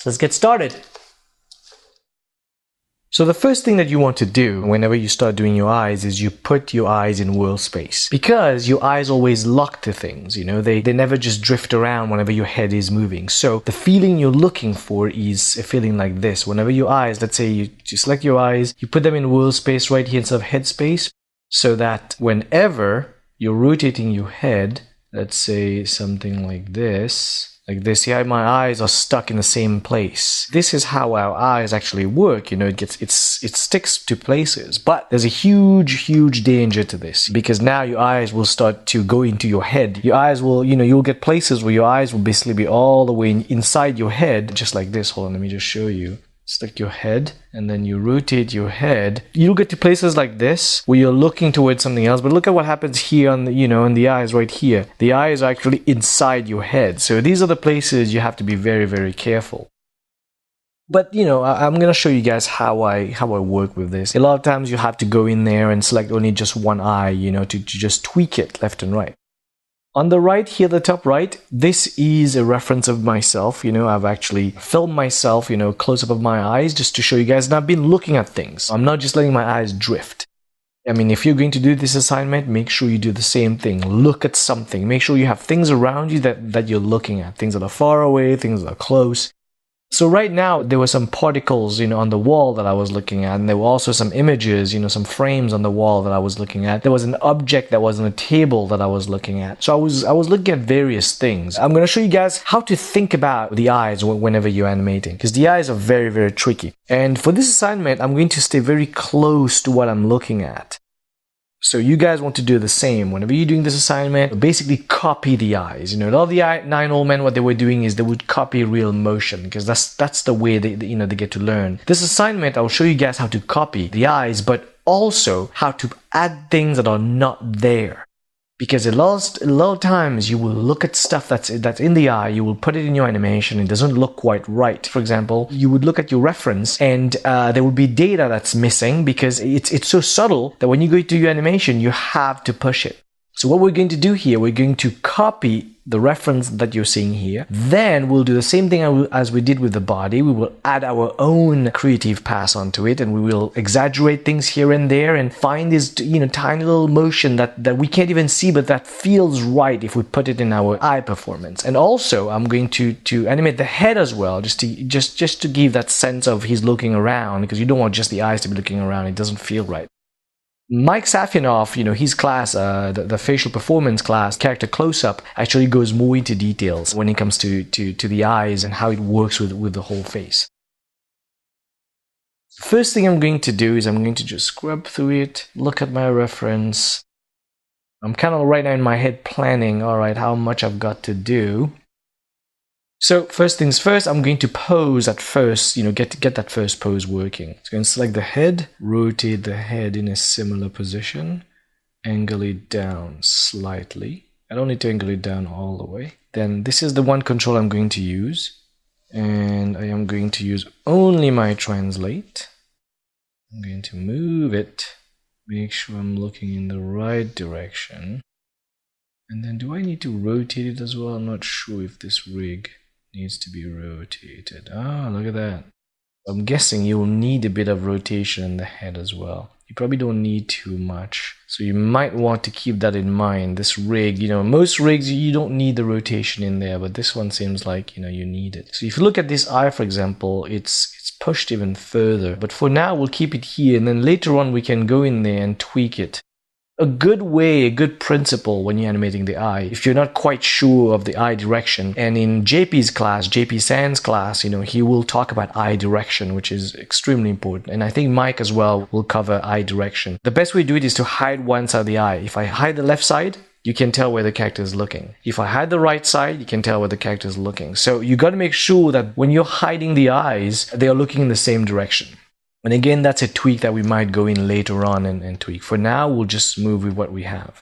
Let's get started. So the first thing that you want to do whenever you start doing your eyes is you put your eyes in world space, because your eyes always lock to things, you know, they never just drift around whenever your head is moving. So the feeling you're looking for is a feeling like this. Whenever your eyes, let's say you select your eyes, you put them in world space right here instead of head space, so that whenever you're rotating your head, let's say something like this, see how my eyes are stuck in the same place. This is how our eyes actually work, you know, it sticks to places. But there's a huge danger to this, because now your eyes will start to go into your head. Your eyes will, you know, you'll get places where your eyes will basically be all the way inside your head, just like this. Hold on, let me just show you. Stick your head and then you rotate your head. You'll get to places like this where you're looking towards something else. But look at what happens here on the, you know, in the eyes right here. The eyes are actually inside your head. So these are the places you have to be very careful. But you know, I'm gonna show you guys how I work with this. A lot of times you have to go in there and select only just one eye, you know, to just tweak it left and right. On the right here, the top right, this is a reference of myself. You know, I've actually filmed myself, you know, close up of my eyes just to show you guys. And I've been looking at things. I'm not just letting my eyes drift. I mean, if you're going to do this assignment, make sure you do the same thing. Look at something. Make sure you have things around you that you're looking at. Things that are far away, things that are close. So right now, there were some particles, you know, on the wall that I was looking at, and there were also some images, you know, some frames on the wall that I was looking at. There was an object that was on a table that I was looking at. So I was looking at various things. I'm going to show you guys how to think about the eyes whenever you're animating, because the eyes are very tricky. And for this assignment, I'm going to stay very close to what I'm looking at. So you guys want to do the same. Whenever you're doing this assignment, basically copy the eyes. You know, a lot of the 9 old men, what they were doing is they would copy real motion, because that's the way they get to learn. This assignment, I'll show you guys how to copy the eyes, but also how to add things that are not there. Because a lot of times you will look at stuff that's in the eye, you will put it in your animation, it doesn't look quite right. For example, you would look at your reference and there would be data that's missing, because it's so subtle that when you go to your animation, you have to push it. So what we're going to do here, we're going to copy the reference that you're seeing here. Then we'll do the same thing as we did with the body. We will add our own creative pass onto it, and we will exaggerate things here and there and find this, you know, tiny little motion that we can't even see, but that feels right if we put it in our eye performance. And also, I'm going to animate the head as well, just to give that sense of he's looking around, because you don't want just the eyes to be looking around. It doesn't feel right. Mike Safinoff, you know, his class, the facial performance class, character close-up, actually goes more into details when it comes to the eyes and how it works with the whole face. First thing I'm going to do is I'm going to just scrub through it, look at my reference. I'm kind of right now in my head planning, all right, how much I've got to do. So first things first, I'm going to pose at first, you know, get that first pose working. So I'm going to select the head, rotate the head in a similar position, angle it down slightly. I don't need to angle it down all the way. Then this is the one control I'm going to use, and I am going to use only my translate. I'm going to move it, make sure I'm looking in the right direction. And then do I need to rotate it as well? I'm not sure if this rig needs to be rotated. Ah, look at that. I'm guessing you'll need a bit of rotation in the head as well. You probably don't need too much. So you might want to keep that in mind. This rig, you know, most rigs, you don't need the rotation in there, but this one seems like, you know, you need it. So if you look at this eye, for example, it's pushed even further. But for now, we'll keep it here, and then later on, we can go in there and tweak it. A good way, a good principle when you're animating the eye, if you're not quite sure of the eye direction, and in JP's class, JP Sands class, you know, he will talk about eye direction, which is extremely important. And I think Mike as well will cover eye direction. The best way to do it is to hide one side of the eye. If I hide the left side, you can tell where the character is looking. If I hide the right side, you can tell where the character is looking. So you got to make sure that when you're hiding the eyes, they are looking in the same direction. And again, that's a tweak that we might go in later on and tweak. For now, we'll just move with what we have.